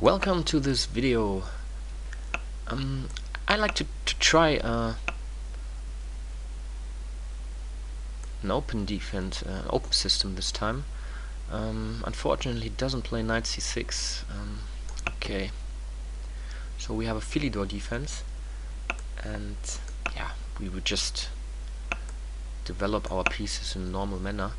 Welcome to this video. I like to try an open defense, open system this time. Unfortunately, it doesn't play knight c6. Okay, so we have a Phildor defense, and yeah, we would just develop our pieces in a normal manner.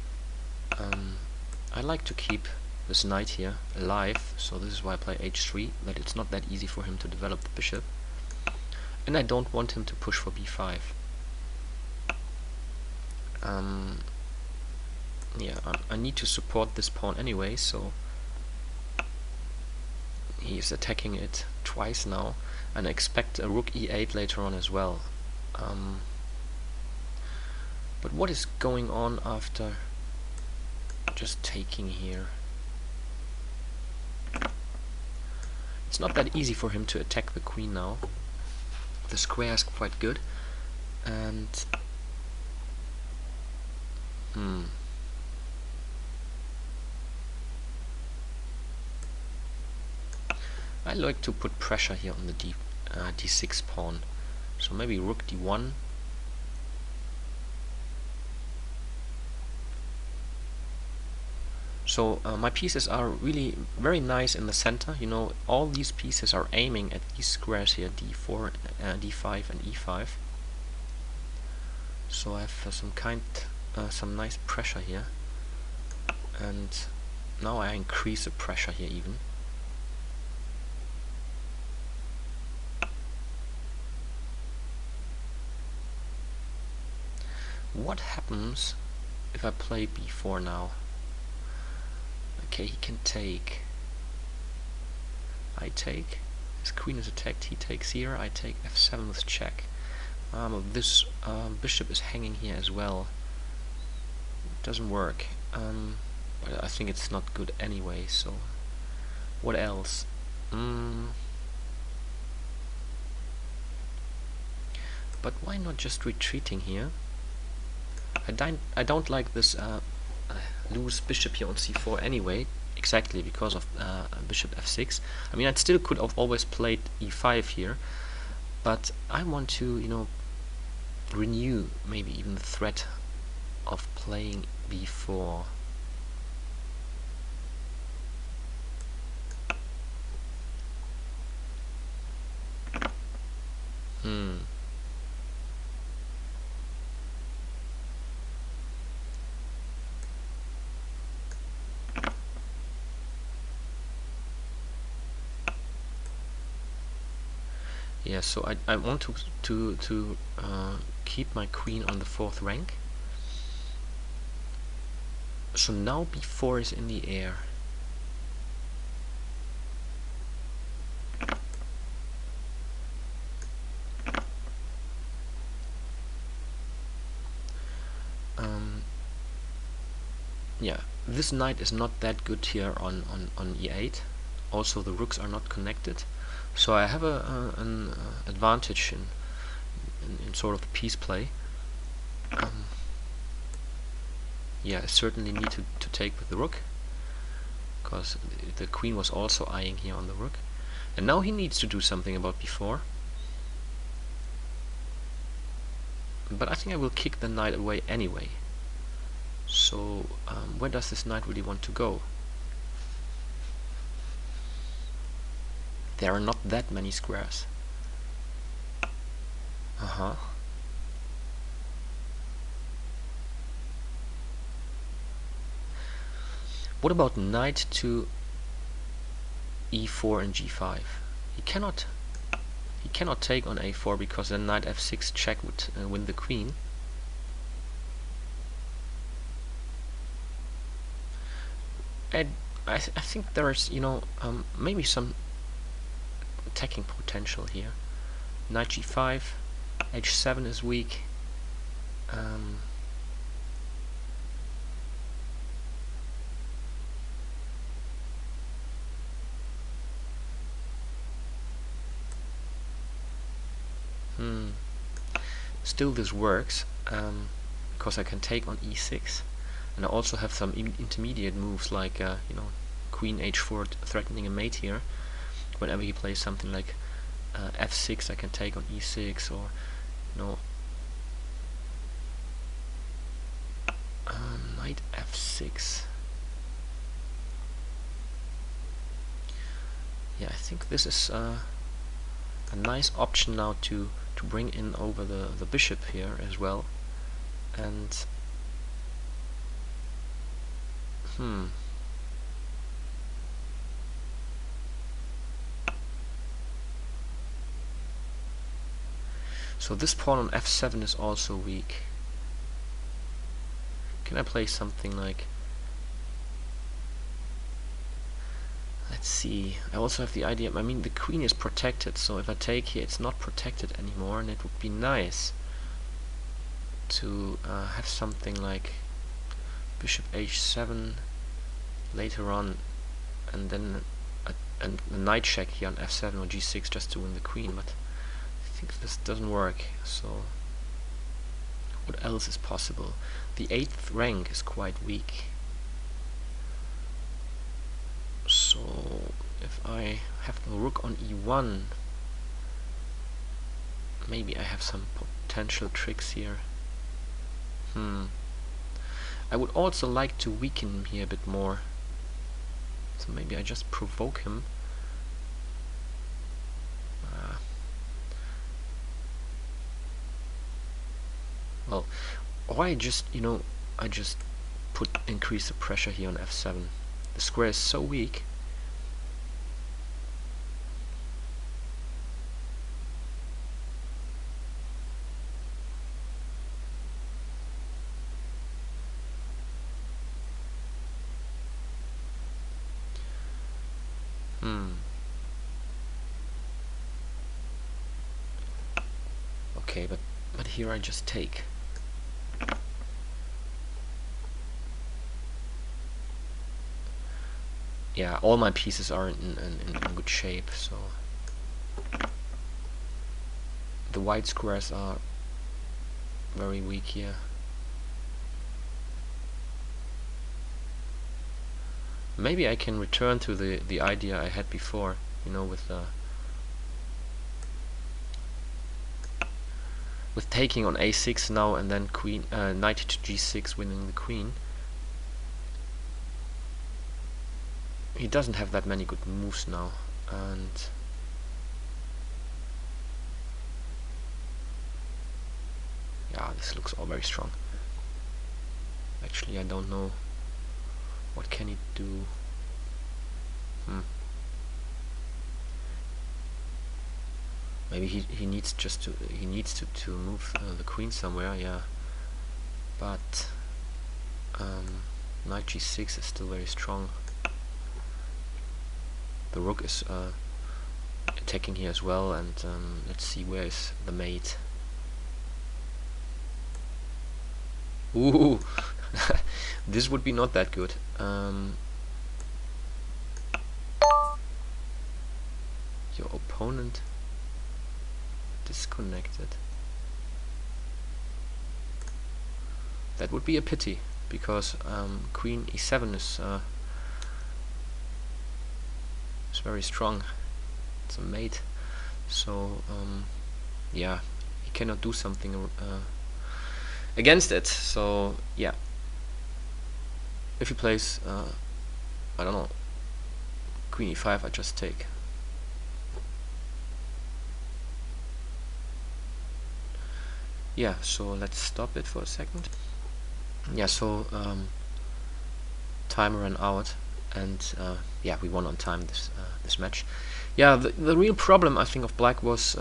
I like to keep this knight here alive, so this is why I play h3, but it's not that easy for him to develop the bishop, and I don't want him to push for b5. Yeah, I need to support this pawn anyway, so he's attacking it twice now, and I expect a rook e8 later on as well. But what is going on after just taking here? It's not that easy for him to attack the queen now. The square is quite good, and I like to put pressure here on the d6 pawn. So maybe rook d1. So my pieces are really very nice in the center. You know, all these pieces are aiming at these squares here, d4, d5, and e5. So I have some nice pressure here, and now I increase the pressure here even. What happens if I play b4 now? Okay, he can take. I take. His queen is attacked. He takes here. I take f7 with check. This bishop is hanging here as well. It doesn't work. But I think it's not good anyway. So, what else? But why not just retreating here? I don't like this loose bishop here on c4 anyway, exactly because of bishop f6. I mean, I still could have always played e5 here, but I want to, you know, renew maybe even the threat of playing b4. Yeah, so I want to keep my queen on the 4th rank. So now b4 is in the air. Yeah, this knight is not that good here on e8. Also, the rooks are not connected. So I have an advantage in sort of piece play. Yeah, I certainly need to take with the rook, because the queen was also eyeing here on the rook. And now he needs to do something about b4. But I think I will kick the knight away anyway. So where does this knight really want to go? There are not that many squares. What about knight to e4 and g5? He cannot take on a4 because then knight f6 check would win the queen. And I think there's, you know, maybe some attacking potential here. Knight g5, h7 is weak. Still this works, because I can take on e6, and I also have some intermediate moves like you know, queen h4 threatening a mate here. whenever he plays something like f6, I can take on e6, or knight f6. Yeah, I think this is a nice option now to bring in over the bishop here as well. And so this pawn on f7 is also weak. Can I play something like, let's see, I also have the idea, I mean the queen is protected, so if I take here it's not protected anymore, and it would be nice to have something like bishop h7 later on, and then a knight check here on f7 or g6 just to win the queen, but I think this doesn't work. So what else is possible? The 8th rank is quite weak, so if I have the rook on e1, maybe I have some potential tricks here. I would also like to weaken him here a bit more, so maybe I just provoke him. Well, or I just, I just increase the pressure here on f7. The square is so weak. Okay, but here I just take. Yeah, all my pieces are in good shape, so the white squares are very weak here. Maybe I can return to the idea I had before, with taking on a6 now and then queen knight to g6 winning the queen. He doesn't have that many good moves now, and yeah, this looks all very strong. Actually, I don't know what can he do. Maybe he needs to move the queen somewhere, yeah. But knight g6 is still very strong. The rook is attacking here as well, and let's see, where is the mate? Ooh, this would be not that good. Your opponent disconnected. That would be a pity, because queen e7 is very strong. It's a mate, so yeah, he cannot do something against it. So yeah, if he plays I don't know, queen e5, I just take. Yeah, so let's stop it for a second. Yeah, so time ran out, and yeah, we won on time this match. Yeah, the real problem, I think, of Black was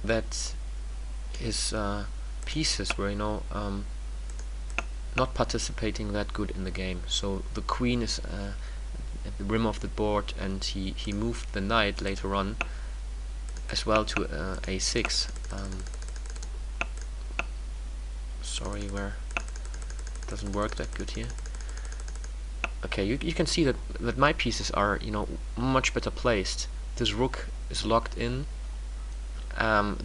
that his pieces were, not participating that good in the game. So the queen is at the rim of the board, and he moved the knight later on as well to a6. Sorry, where it doesn't work that good here. Okay, you can see that my pieces are, much better placed. This rook is locked in.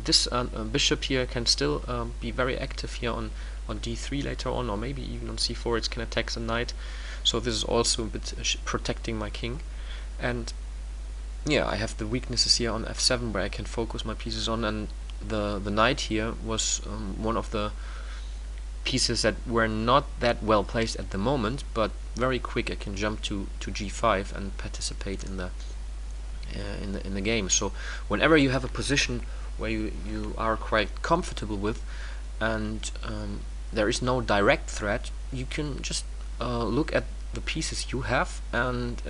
This bishop here can still be very active here on d3 later on, or maybe even on c4. It can attack the knight. So this is also a bit protecting my king. And yeah, I have the weaknesses here on f7 where I can focus my pieces on, and the knight here was one of the pieces that were not that well placed at the moment, but very quick I can jump to g5 and participate in the game. So whenever you have a position where you are quite comfortable with, and there is no direct threat, you can just look at the pieces you have and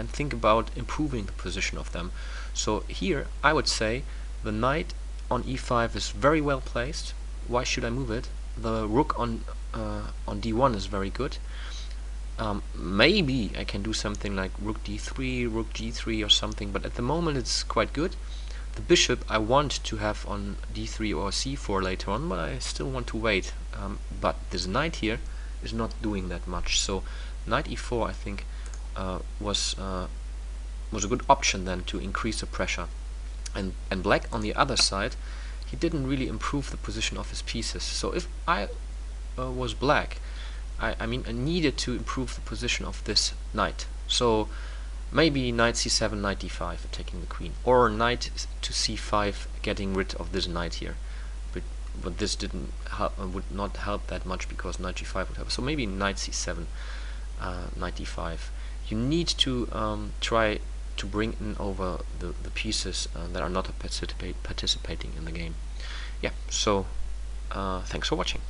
think about improving the position of them. So here I would say the knight on e5 is very well placed. Why should I move it? The rook on d1 is very good. Maybe I can do something like rook d3, rook g3 or something, but at the moment it's quite good. The bishop I want to have on d3 or c4 later on, but I still want to wait. But this knight here is not doing that much. So knight e4 I think was a good option then to increase the pressure. And black on the other side, he didn't really improve the position of his pieces. So if I was black, I mean I needed to improve the position of this knight. So maybe knight c7, knight d5, attacking the queen, or knight to c5, getting rid of this knight here. But this didn't help, would not help that much because knight g5 would help. So maybe knight c7, knight d5. You need to try to bring in over the pieces that are not participating in the game. Yeah. So thanks for watching.